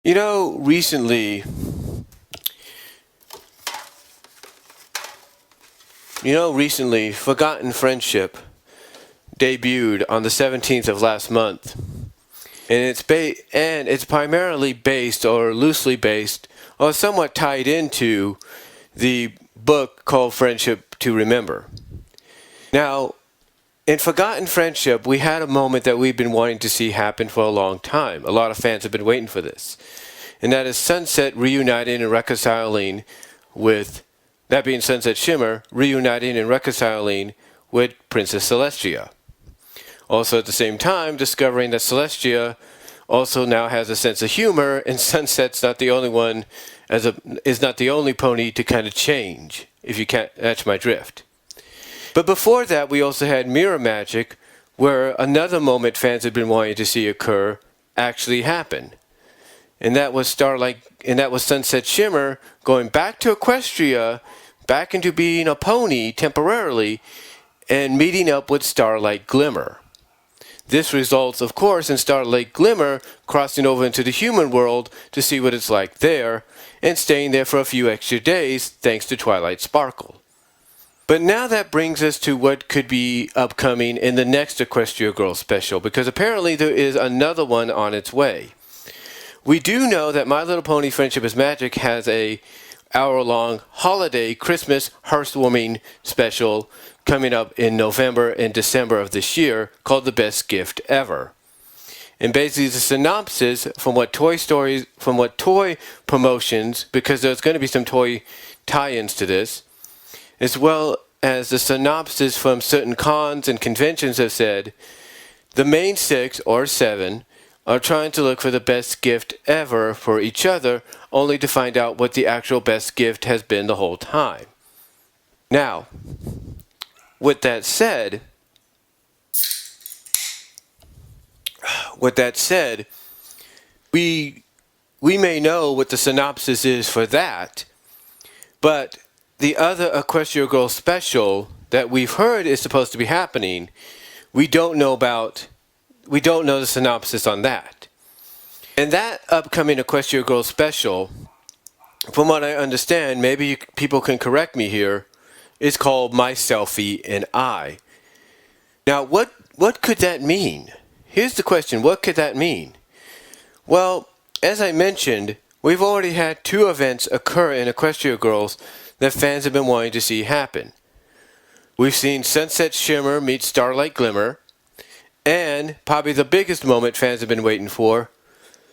Recently, Forgotten Friendship debuted on the 17th of last month. And it's primarily based or loosely based or somewhat tied into the book called Friendship to Remember. Now, in Forgotten Friendship, we had a moment that we've been wanting to see happen for a long time. A lot of fans have been waiting for this. And that is Sunset reuniting and reconciling with, that being Sunset Shimmer, reuniting and reconciling with Princess Celestia. Also at the same time, discovering that Celestia also now has a sense of humor, and Sunset's not the only one, is not the only pony to kind of change, if you can't catch my drift. But before that, we also had Mirror Magic, where another moment fans had been wanting to see occur actually happen. And that was Sunset Shimmer going back to Equestria, back into being a pony temporarily, and meeting up with Starlight Glimmer. This results, of course, in Starlight Glimmer crossing over into the human world to see what it's like there, and staying there for a few extra days thanks to Twilight Sparkle. But now that brings us to what could be upcoming in the next Equestria Girls Special, because apparently there is another one on its way. We do know that My Little Pony Friendship is Magic has a hour-long holiday Christmas heartwarming special coming up in November and December of this year called The Best Gift Ever. And basically the synopsis from what toy promotions, because there's going to be some toy tie-ins to this, as well as the synopsis from certain cons and conventions have said, the main 6 or 7 are trying to look for the best gift ever for each other, only to find out what the actual best gift has been the whole time. Now, with that said, we may know what the synopsis is for that, but the other Equestria Girls Special that we've heard is supposed to be happening, we don't know the synopsis on that. And that upcoming Equestria Girls Special, from what I understand, maybe people can correct me here, is called My Selfie and I. Now, what could that mean? Here's the question, what could that mean? Well, as I mentioned, we've already had 2 events occur in Equestria Girls that fans have been wanting to see happen. We've seen Sunset Shimmer meet Starlight Glimmer, and probably the biggest moment fans have been waiting for,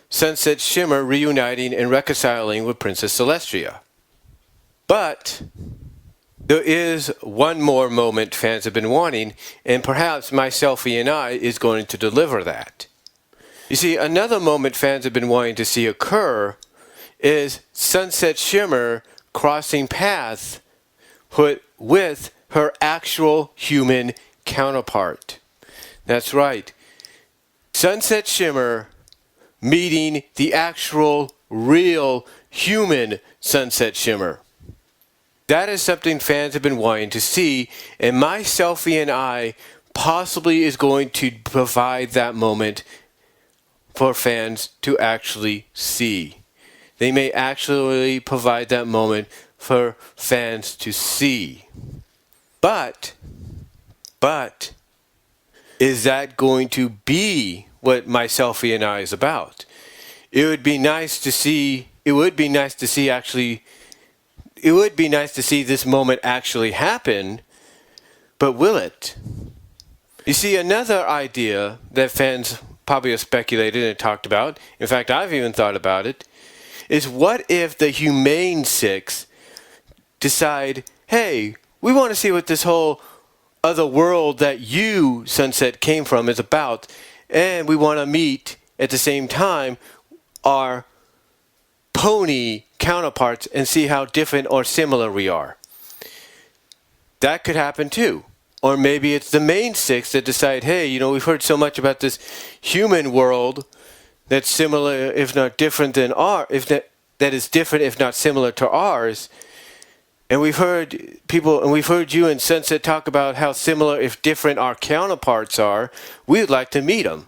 Sunset Shimmer reuniting and reconciling with Princess Celestia. But there is one more moment fans have been wanting, and perhaps My Selfie and I is going to deliver that. You see, another moment fans have been wanting to see occur is Sunset Shimmer crossing paths with her actual human counterpart. That's right. Sunset Shimmer meeting the actual, real, human Sunset Shimmer. That is something fans have been wanting to see, and My Selfie and I possibly is going to provide that moment for fans to actually see. They may actually provide that moment for fans to see. But, is that going to be what My Selfie and I is about? It would be nice to see this moment actually happen, but will it? You see, another idea that fans probably have speculated and talked about, in fact I've even thought about it, is what if the Humane 6 decide, hey, we want to see what this whole other world that you, Sunset, came from is about, and we want to meet at the same time our pony counterparts and see how different or similar we are. That could happen too. Or maybe it's the main 6 that decide, hey, we've heard so much about this human world that's similar, if not different than that is different, if not similar to ours. And we've heard you and Sunset talk about how similar, if different, our counterparts are. We'd like to meet them.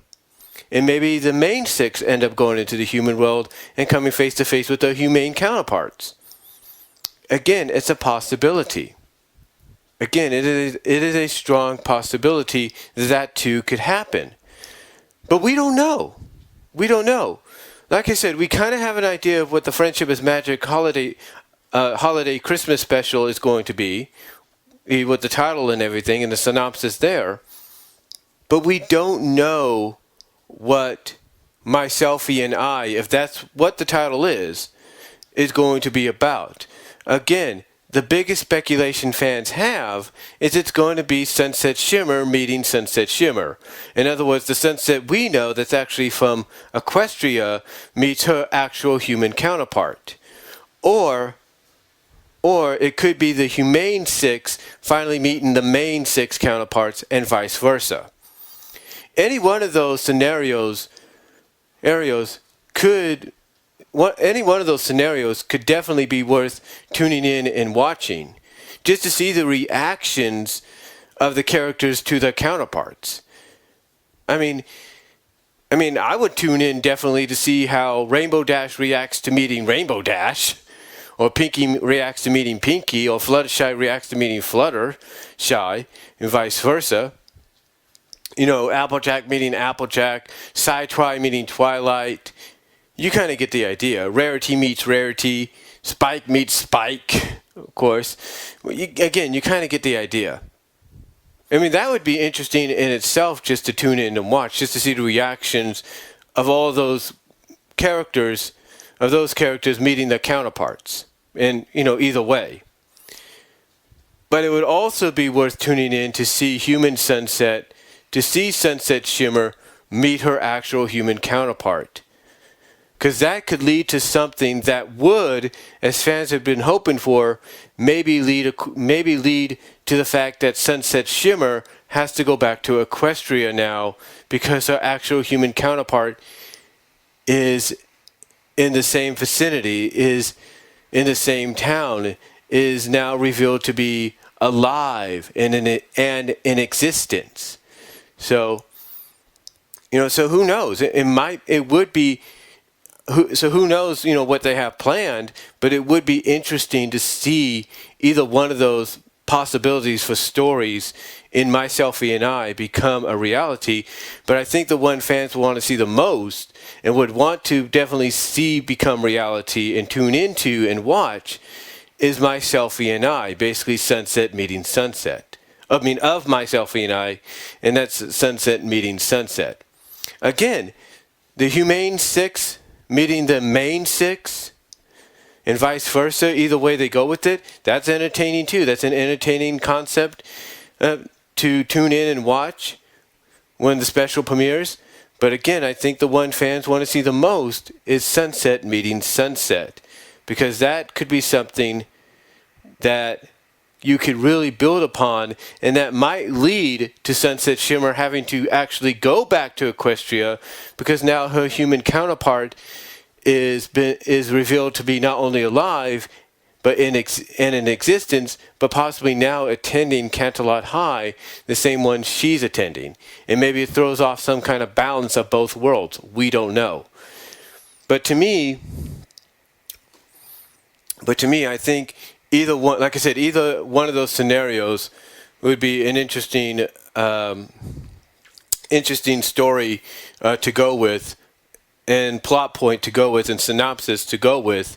and maybe the main six end up going into the human world and coming face to face with their humane counterparts. Again, it's a possibility. Again, it is a strong possibility that too could happen. But we don't know. We don't know. Like I said, we kind of have an idea of what the Friendship is Magic holiday Christmas special is going to be, with the title and everything and the synopsis there. But we don't know what My Selfie and I, if that's what the title is going to be about. Again, the biggest speculation fans have is it's going to be Sunset Shimmer meeting Sunset Shimmer. In other words, the Sunset we know that's actually from Equestria meets her actual human counterpart. Or it could be the Humane Six finally meeting the main six counterparts and vice versa. Any one of those scenarios could definitely be worth tuning in and watching, just to see the reactions of the characters to their counterparts. I mean, I would tune in definitely to see how Rainbow Dash reacts to meeting Rainbow Dash, or Pinky reacts to meeting Pinky, or Fluttershy reacts to meeting Fluttershy, and vice versa. You know, Applejack meeting Applejack, Sci-Twi meeting Twilight. You kind of get the idea. Rarity meets Rarity. Spike meets Spike, of course. You kind of get the idea. I mean, that would be interesting in itself, just to tune in and watch, just to see the reactions of all those characters, meeting their counterparts. And, either way. But it would also be worth tuning in to see Human Sunset, to see Sunset Shimmer meet her actual human counterpart. Because that could lead to something that would, as fans have been hoping for, maybe lead to the fact that Sunset Shimmer has to go back to Equestria now, because her actual human counterpart is in the same vicinity, is in the same town, is now revealed to be alive and in existence. So, so who knows? Who knows, what they have planned, but it would be interesting to see either one of those possibilities for stories in My Selfie and I become a reality. But I think the one fans will want to see the most and would want to definitely see become reality and tune into and watch is My Selfie and I, basically Sunset meeting Sunset. Of My Selfie and I, and that's Sunset meeting Sunset. Again, the Humane Six meeting the main six, and vice versa. Either way they go with it, that's entertaining too. That's an entertaining concept to tune in and watch when the special premieres. But again, I think the one fans want to see the most is Sunset meeting Sunset, because that could be something that you could really build upon, and that might lead to Sunset Shimmer having to actually go back to Equestria, because now her human counterpart is revealed to be not only alive but in existence, but possibly now attending Canterlot High, the same one she's attending. And maybe it throws off some kind of balance of both worlds. We don't know. But to me, I think either one, like I said, either one of those scenarios would be an interesting story to go with, and plot point to go with, and synopsis to go with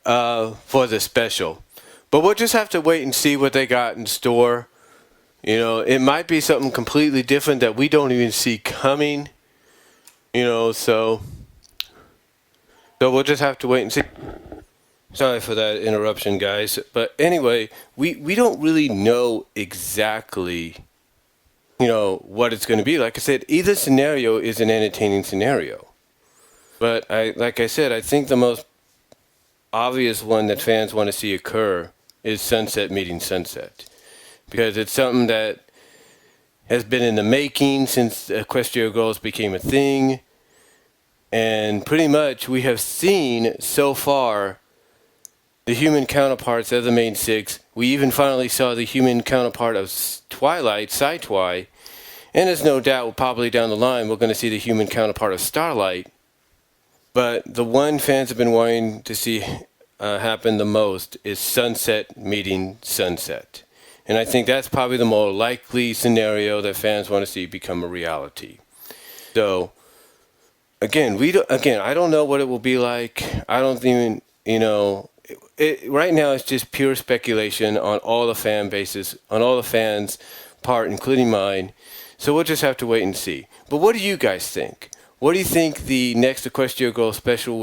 for the special. But we'll just have to wait and see what they got in store. It might be something completely different that we don't even see coming. So we'll just have to wait and see. Sorry for that interruption, guys. But anyway, we don't really know exactly, what it's going to be. Like I said, either scenario is an entertaining scenario. But like I said, I think the most obvious one that fans want to see occur is Sunset meeting Sunset. Because it's something that has been in the making since Equestria Girls became a thing. And pretty much we have seen so far the human counterparts of the main six. We even finally saw the human counterpart of Twilight, Sci-Twi. And there's no doubt probably down the line we're going to see the human counterpart of Starlight. But the one fans have been wanting to see happen the most is Sunset meeting Sunset. And I think that's probably the more likely scenario that fans want to see become a reality. So, again, I don't know what it will be like. I don't even, right now it's just pure speculation on all the fan bases, on all the fans' part, including mine. So we'll just have to wait and see. But what do you guys think? What do you think the next Equestria Girls Special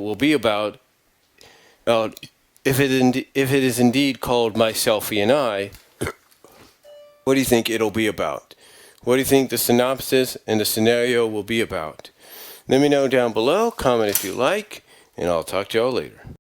will be about? If it is indeed called My Selfie and I, what do you think it'll be about? What do you think the synopsis and the scenario will be about? Let me know down below, comment if you like, and I'll talk to y'all later.